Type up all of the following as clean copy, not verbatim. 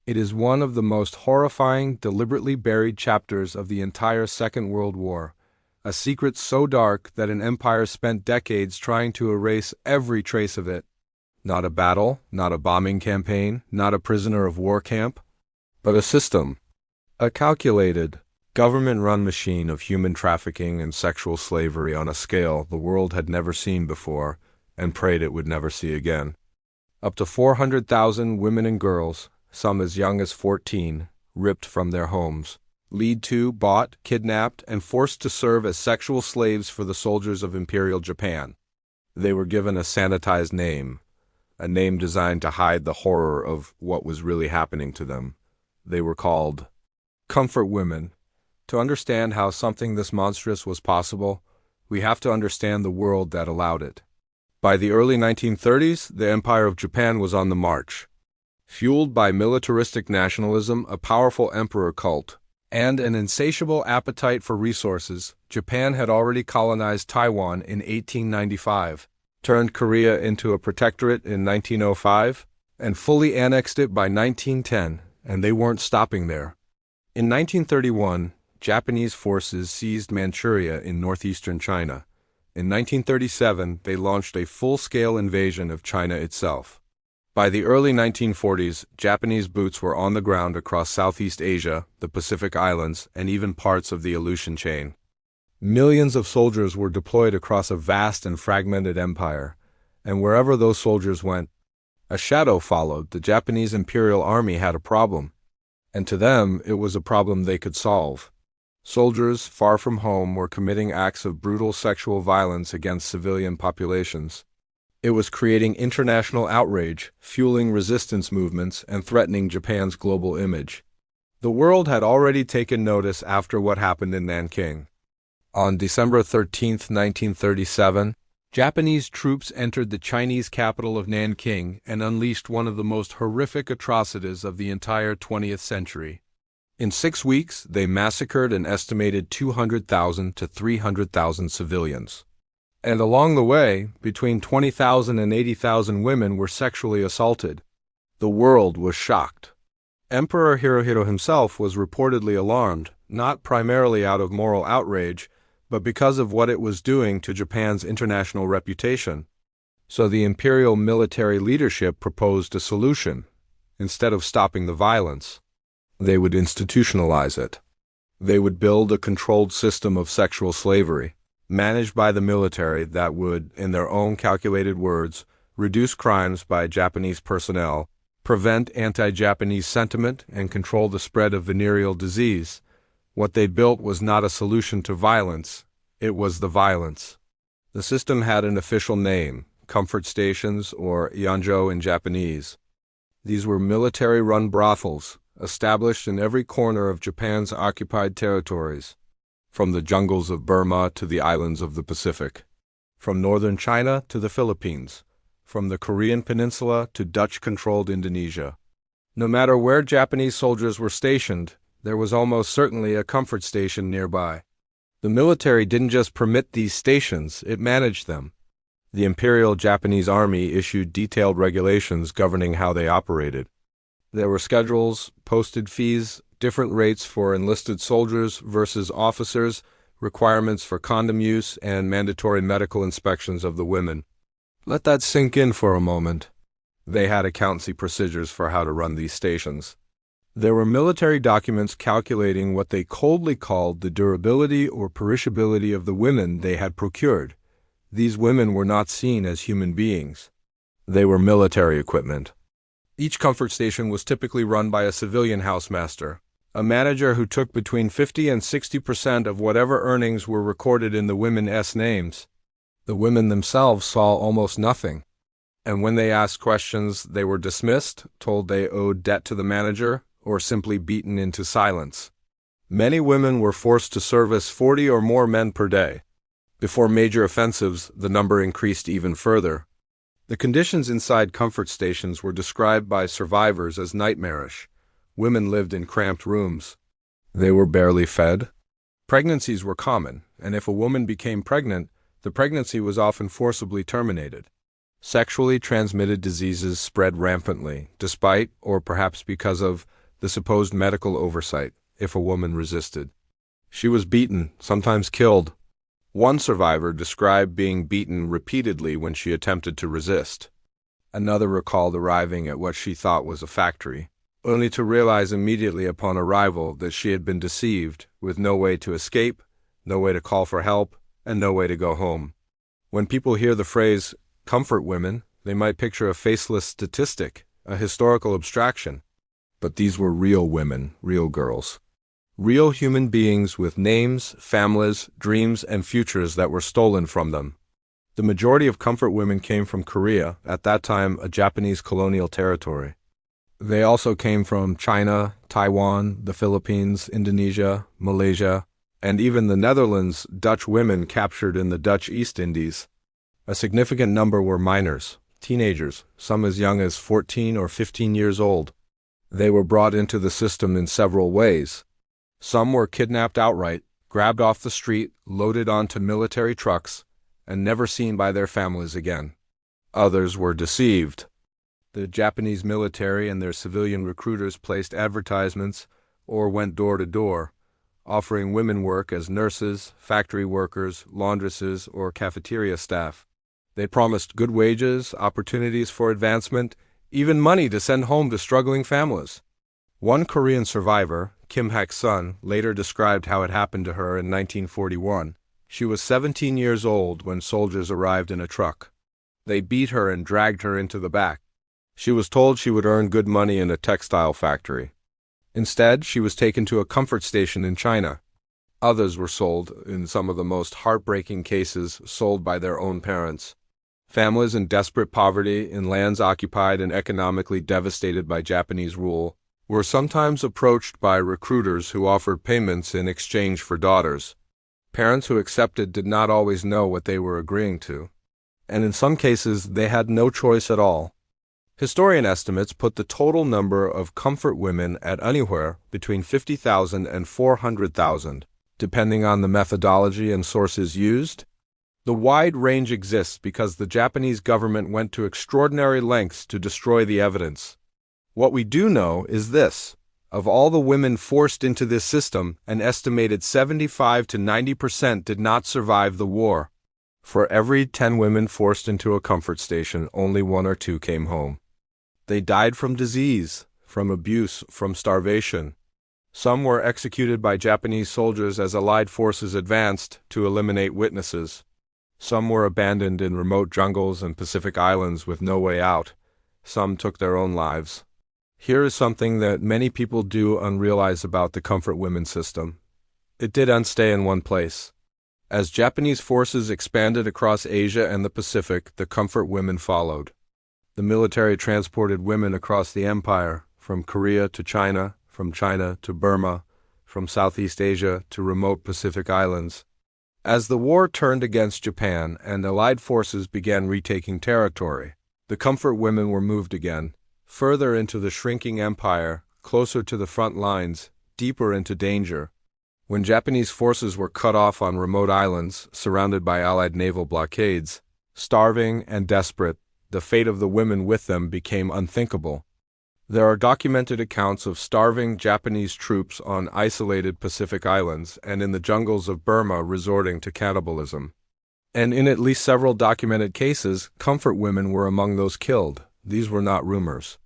It is one of the most horrifying, deliberately buried chapters of the entire Second World War, a secret so dark that an empire spent decades trying to erase every trace of it. Not a battle, not a bombing campaign, not a prisoner of war camp, but a system. A calculated, government-run machine of human trafficking and sexual slavery on a scale the world had never seen before and prayed it would never see again. Up to 400,000 women and girls, some as young as 14, ripped from their homes, lied to, bought, kidnapped, and forced to serve as sexual slaves for the soldiers of Imperial Japan. They were given a sanitized name, a name designed to hide the horror of what was really happening to them. They were called comfort women. To understand how something this monstrous was possible, we have to understand the world that allowed it. By the early 1930s, the Empire of Japan was on the march. Fueled by militaristic nationalism, a powerful emperor cult, and an insatiable appetite for resources, Japan had already colonized Taiwan in 1895, turned Korea into a protectorate in 1905, and fully annexed it by 1910, and they weren't stopping there. In 1931, Japanese forces seized Manchuria in northeastern China. In 1937, they launched a full-scale invasion of China itself. By the early 1940s, Japanese boots were on the ground across Southeast Asia, the Pacific Islands, and even parts of the Aleutian chain. Millions of soldiers were deployed across a vast and fragmented empire, and wherever those soldiers went, a shadow followed. The Japanese Imperial Army had a problem, and to them it was a problem they could solve. Soldiers, far from home, were committing acts of brutal sexual violence against civilian populations. It was creating international outrage, fueling resistance movements, and threatening Japan's global image. The world had already taken notice after what happened in Nanking. On December 13, 1937, Japanese troops entered the Chinese capital of Nanking and unleashed one of the most horrific atrocities of the entire 20th century. In 6 weeks, they massacred an estimated 200,000 to 300,000 civilians. And along the way, between 20,000 and 80,000 women were sexually assaulted. The world was shocked. Emperor Hirohito himself was reportedly alarmed, not primarily out of moral outrage, but because of what it was doing to Japan's international reputation. So the imperial military leadership proposed a solution. Instead of stopping the violence, they would institutionalize it. They would build a controlled system of sexual slavery, managed by the military, that would, in their own calculated words, reduce crimes by Japanese personnel, prevent anti-Japanese sentiment, and control the spread of venereal disease. What they built was not a solution to violence, it was the violence. The system had an official name, comfort stations, or yanjo in Japanese. These were military-run brothels, established in every corner of Japan's occupied territories, from the jungles of Burma to the islands of the Pacific, from northern China to the Philippines, from the Korean peninsula to Dutch-controlled Indonesia. No matter where Japanese soldiers were stationed, there was almost certainly a comfort station nearby. The military didn't just permit these stations, it managed them. The Imperial Japanese Army issued detailed regulations governing how they operated. There were schedules, posted fees, different rates for enlisted soldiers versus officers, requirements for condom use, and mandatory medical inspections of the women. Let that sink in for a moment. They had accountancy procedures for how to run these stations. There were military documents calculating what they coldly called the durability or perishability of the women they had procured. These women were not seen as human beings. They were military equipment. Each comfort station was typically run by a civilian housemaster, a manager who took between 50 and 60% of whatever earnings were recorded in the women's names. The women themselves saw almost nothing, and when they asked questions, they were dismissed, told they owed debt to the manager, or simply beaten into silence. Many women were forced to service 40 or more men per day. Before major offensives, the number increased even further. The conditions inside comfort stations were described by survivors as nightmarish. Women lived in cramped rooms. They were barely fed. Pregnancies were common, and if a woman became pregnant, the pregnancy was often forcibly terminated. Sexually transmitted diseases spread rampantly, despite, or perhaps because of, the supposed medical oversight, if a woman resisted. She was beaten, sometimes killed. One survivor described being beaten repeatedly when she attempted to resist. Another recalled arriving at what she thought was a factory, only to realize immediately upon arrival that she had been deceived, with no way to escape, no way to call for help, and no way to go home. When people hear the phrase, comfort women, they might picture a faceless statistic, a historical abstraction. But these were real women, real girls. Real human beings with names, families, dreams, and futures that were stolen from them. The majority of comfort women came from Korea, at that time a Japanese colonial territory. They also came from China, Taiwan, the Philippines, Indonesia, Malaysia, and even the Netherlands. Dutch women captured in the Dutch East Indies. A significant number were minors, teenagers, some as young as 14 or 15 years old. They were brought into the system in several ways. Some were kidnapped outright, grabbed off the street, loaded onto military trucks, and never seen by their families again. Others were deceived. The Japanese military and their civilian recruiters placed advertisements or went door to door, offering women work as nurses, factory workers, laundresses, or cafeteria staff. They promised good wages, opportunities for advancement, even money to send home to struggling families. One Korean survivor, Hak-sun, later described how it happened to her in 1941. She was 17 years old when soldiers arrived in a truck. They beat her and dragged her into the back. She was told she would earn good money in a textile factory. Instead, she was taken to a comfort station in China. Others were sold, in some of the most heartbreaking cases, sold by their own parents. Families in desperate poverty, in lands occupied and economically devastated by Japanese rule, were sometimes approached by recruiters who offered payments in exchange for daughters. Parents who accepted did not always know what they were agreeing to, and in some cases they had no choice at all. Historian estimates put the total number of comfort women at anywhere between 50,000 and 400,000, depending on the methodology and sources used. The wide range exists because the Japanese government went to extraordinary lengths to destroy the evidence. What we do know is this. Of all the women forced into this system, an estimated 75 to 90% did not survive the war. For every 10 women forced into a comfort station, only 1 or 2 came home. They died from disease, from abuse, from starvation. Some were executed by Japanese soldiers as Allied forces advanced to eliminate witnesses. Some were abandoned in remote jungles and Pacific islands with no way out. Some took their own lives. Here is something that many people do unrealize about the comfort women system. It didn't stay in one place. As Japanese forces expanded across Asia and the Pacific, the comfort women followed. The military transported women across the empire, from Korea to China, from China to Burma, from Southeast Asia to remote Pacific islands. As the war turned against Japan and Allied forces began retaking territory, the comfort women were moved again, further into the shrinking empire, closer to the front lines, deeper into danger. When Japanese forces were cut off on remote islands, surrounded by Allied naval blockades, starving and desperate, the fate of the women with them became unthinkable. There are documented accounts of starving Japanese troops on isolated Pacific islands and in the jungles of Burma resorting to cannibalism. And in at least several documented cases, comfort women were among those killed. These were not rumors.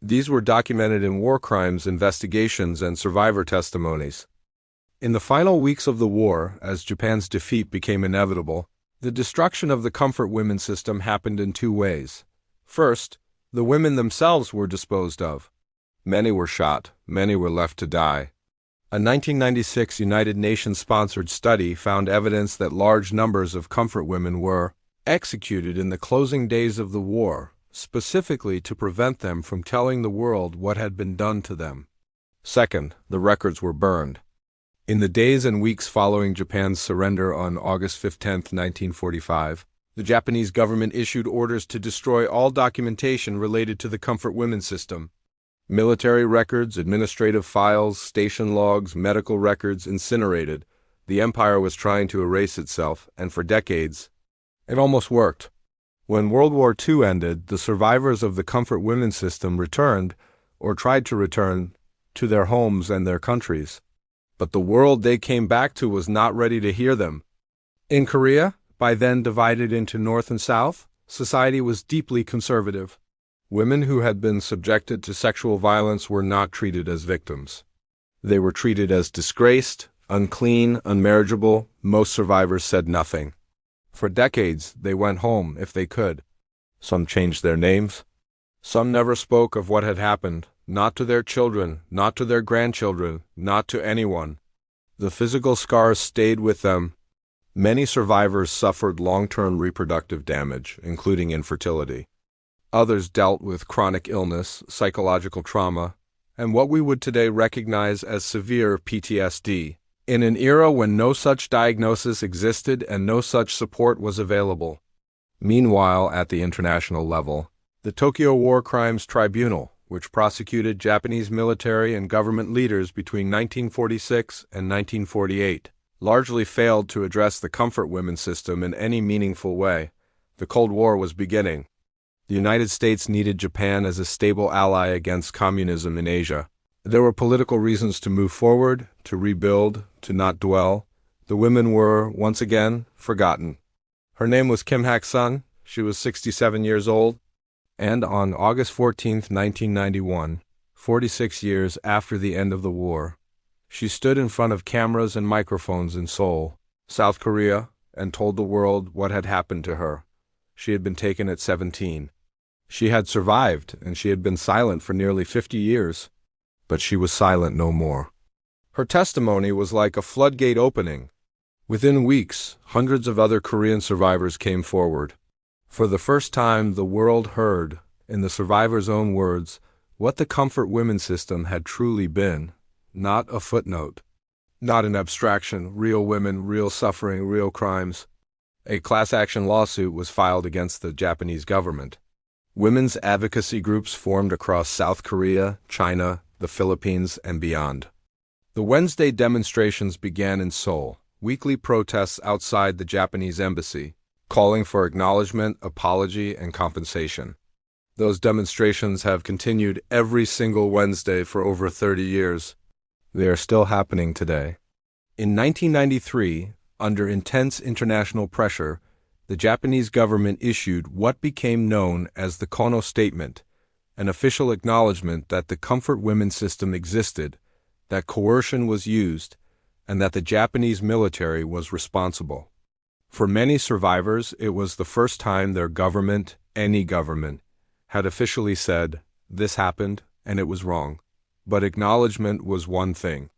These were documented in war crimes investigations and survivor testimonies. In the final weeks of the war, as Japan's defeat became inevitable, the destruction of the comfort women system happened in 2 ways. First, the women themselves were disposed of. Many were shot, many were left to die. A 1996 United Nations-sponsored study found evidence that large numbers of comfort women were executed in the closing days of the war, specifically to prevent them from telling the world what had been done to them. Second, the records were burned. In the days and weeks following Japan's surrender on August 15, 1945, the Japanese government issued orders to destroy all documentation related to the comfort women system. Military records, administrative files, station logs, medical records incinerated. The empire was trying to erase itself, and for decades, it almost worked. When World War II ended, the survivors of the comfort women system returned, or tried to return, to their homes and their countries. But the world they came back to was not ready to hear them. In Korea, by then divided into North and South, society was deeply conservative. Women who had been subjected to sexual violence were not treated as victims. They were treated as disgraced, unclean, unmarriageable. Most survivors said nothing. For decades, they went home if they could. Some changed their names. Some never spoke of what had happened, not to their children, not to their grandchildren, not to anyone. The physical scars stayed with them. Many survivors suffered long-term reproductive damage, including infertility. Others dealt with chronic illness, psychological trauma, and what we would today recognize as severe PTSD, in an era when no such diagnosis existed and no such support was available. Meanwhile, at the international level, the Tokyo War Crimes Tribunal, which prosecuted Japanese military and government leaders between 1946 and 1948, largely failed to address the comfort women system in any meaningful way. The Cold War was beginning. The United States needed Japan as a stable ally against communism in Asia. There were political reasons to move forward, to rebuild, to not dwell. The women were, once again, forgotten. Her name was Kim Hak-sun. She was 67 years old. And on August 14, 1991, 46 years after the end of the war, she stood in front of cameras and microphones in Seoul, South Korea, and told the world what had happened to her. She had been taken at 17. She had survived, and she had been silent for nearly 50 years. But she was silent no more. Her testimony was like a floodgate opening. Within weeks, hundreds of other Korean survivors came forward. For the first time, the world heard, in the survivors' own words, what the comfort women system had truly been. Not a footnote. Not an abstraction. Real women, real suffering, real crimes. A class action lawsuit was filed against the Japanese government. Women's advocacy groups formed across South Korea, China, the Philippines, and beyond. The Wednesday demonstrations began in Seoul, weekly protests outside the Japanese embassy, calling for acknowledgement, apology, and compensation. Those demonstrations have continued every single Wednesday for over 30 years. They are still happening today. In 1993, under intense international pressure, the Japanese government issued what became known as the Kono Statement, an official acknowledgement that the comfort women system existed, that coercion was used, and that the Japanese military was responsible. For many survivors, it was the first time their government, any government, had officially said, "This happened, and it was wrong." But acknowledgement was one thing.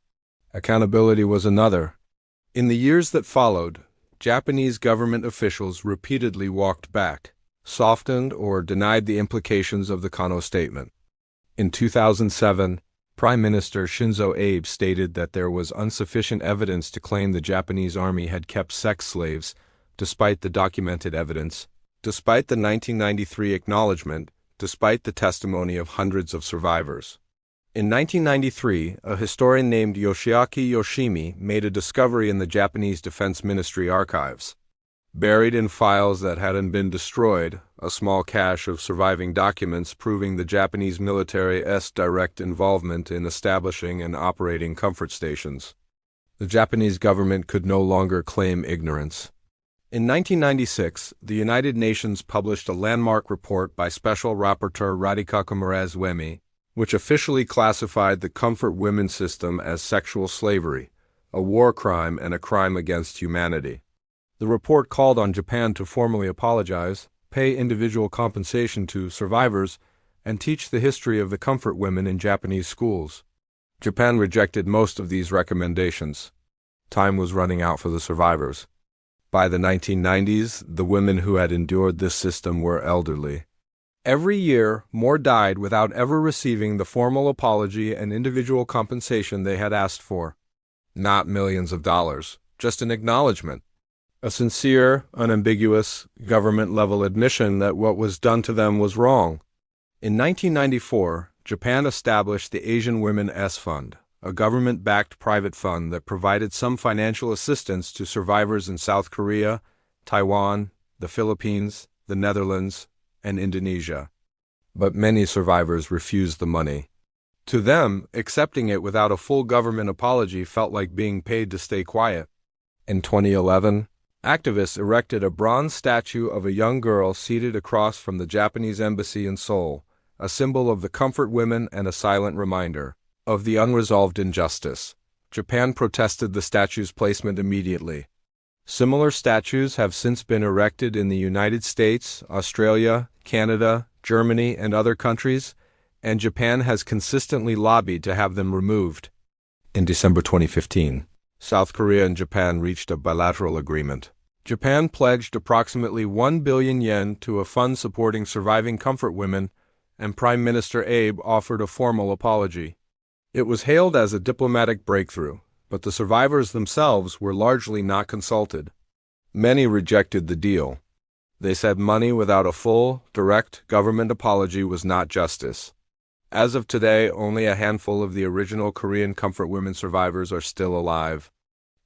Accountability was another. In the years that followed, Japanese government officials repeatedly walked back, softened or denied the implications of the Kono Statement. In 2007, Prime Minister Shinzo Abe stated that there was insufficient evidence to claim the Japanese army had kept sex slaves, despite the documented evidence, despite the 1993 acknowledgement, despite the testimony of hundreds of survivors. In 1993, a historian named Yoshiaki Yoshimi made a discovery in the Japanese Defense Ministry archives. Buried in files that hadn't been destroyed, a small cache of surviving documents proving the Japanese military's direct involvement in establishing and operating comfort stations. The Japanese government could no longer claim ignorance. In 1996, the United Nations published a landmark report by Special Rapporteur Radhika Kumaraswamy, which officially classified the comfort women system as sexual slavery, a war crime and a crime against humanity. The report called on Japan to formally apologize, pay individual compensation to survivors, and teach the history of the comfort women in Japanese schools. Japan rejected most of these recommendations. Time was running out for the survivors. By the 1990s, the women who had endured this system were elderly. Every year, more died without ever receiving the formal apology and individual compensation they had asked for. Not millions of dollars, just an acknowledgement. A sincere, unambiguous, government-level admission that what was done to them was wrong. In 1994, Japan established the Asian Women's Fund, a government-backed private fund that provided some financial assistance to survivors in South Korea, Taiwan, the Philippines, the Netherlands, and Indonesia. But many survivors refused the money. To them, accepting it without a full government apology felt like being paid to stay quiet. In 2011, activists erected a bronze statue of a young girl seated across from the Japanese embassy in Seoul, a symbol of the comfort women and a silent reminder of the unresolved injustice. Japan protested the statue's placement immediately. Similar statues have since been erected in the United States, Australia, Canada, Germany, and other countries, and Japan has consistently lobbied to have them removed. In December 2015, South Korea and Japan reached a bilateral agreement. Japan pledged approximately 1 billion yen to a fund supporting surviving comfort women, and Prime Minister Abe offered a formal apology. It was hailed as a diplomatic breakthrough, but the survivors themselves were largely not consulted. Many rejected the deal. They said money without a full, direct government apology was not justice. As of today, only a handful of the original Korean comfort women survivors are still alive.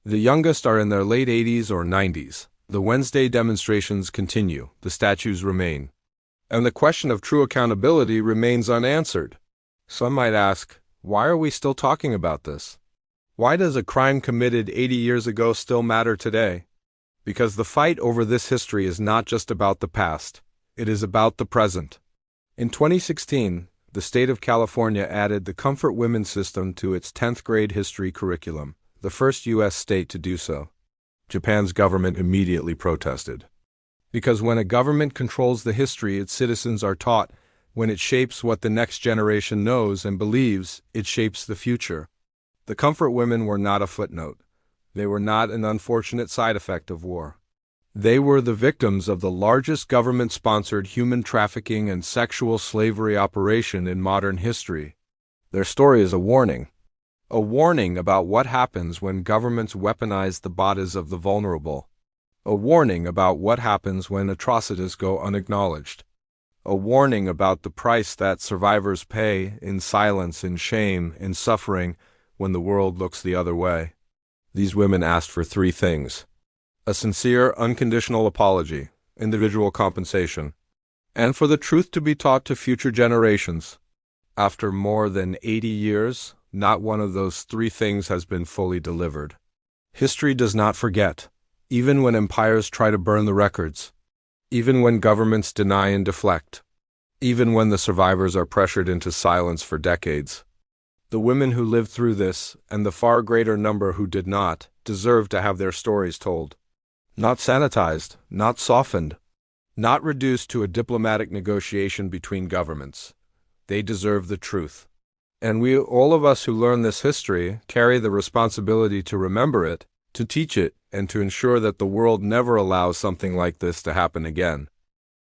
The youngest are in their late 80s or 90s. The Wednesday demonstrations continue, the statues remain. And the question of true accountability remains unanswered. Some might ask, why are we still talking about this? Why does a crime committed 80 years ago still matter today? Because the fight over this history is not just about the past, it is about the present. In 2016, the state of California added the Comfort Women system to its 10th grade history curriculum, the first U.S. state to do so. Japan's government immediately protested. Because when a government controls the history its citizens are taught, when it shapes what the next generation knows and believes, it shapes the future. The comfort women were not a footnote. They were not an unfortunate side effect of war. They were the victims of the largest government-sponsored human trafficking and sexual slavery operation in modern history. Their story is a warning about what happens when governments weaponize the bodies of the vulnerable, a warning about what happens when atrocities go unacknowledged, a warning about the price that survivors pay in silence, in shame, in suffering when the world looks the other way. These women asked for three things: a sincere, unconditional apology, individual compensation, and for the truth to be taught to future generations. After more than 80 years, not one of those three things has been fully delivered. History does not forget, even when empires try to burn the records, even when governments deny and deflect, even when the survivors are pressured into silence for decades. The women who lived through this, and the far greater number who did not, deserve to have their stories told. Not sanitized, not softened, not reduced to a diplomatic negotiation between governments. They deserve the truth. And we, all of us who learn this history, carry the responsibility to remember it, to teach it, and to ensure that the world never allows something like this to happen again.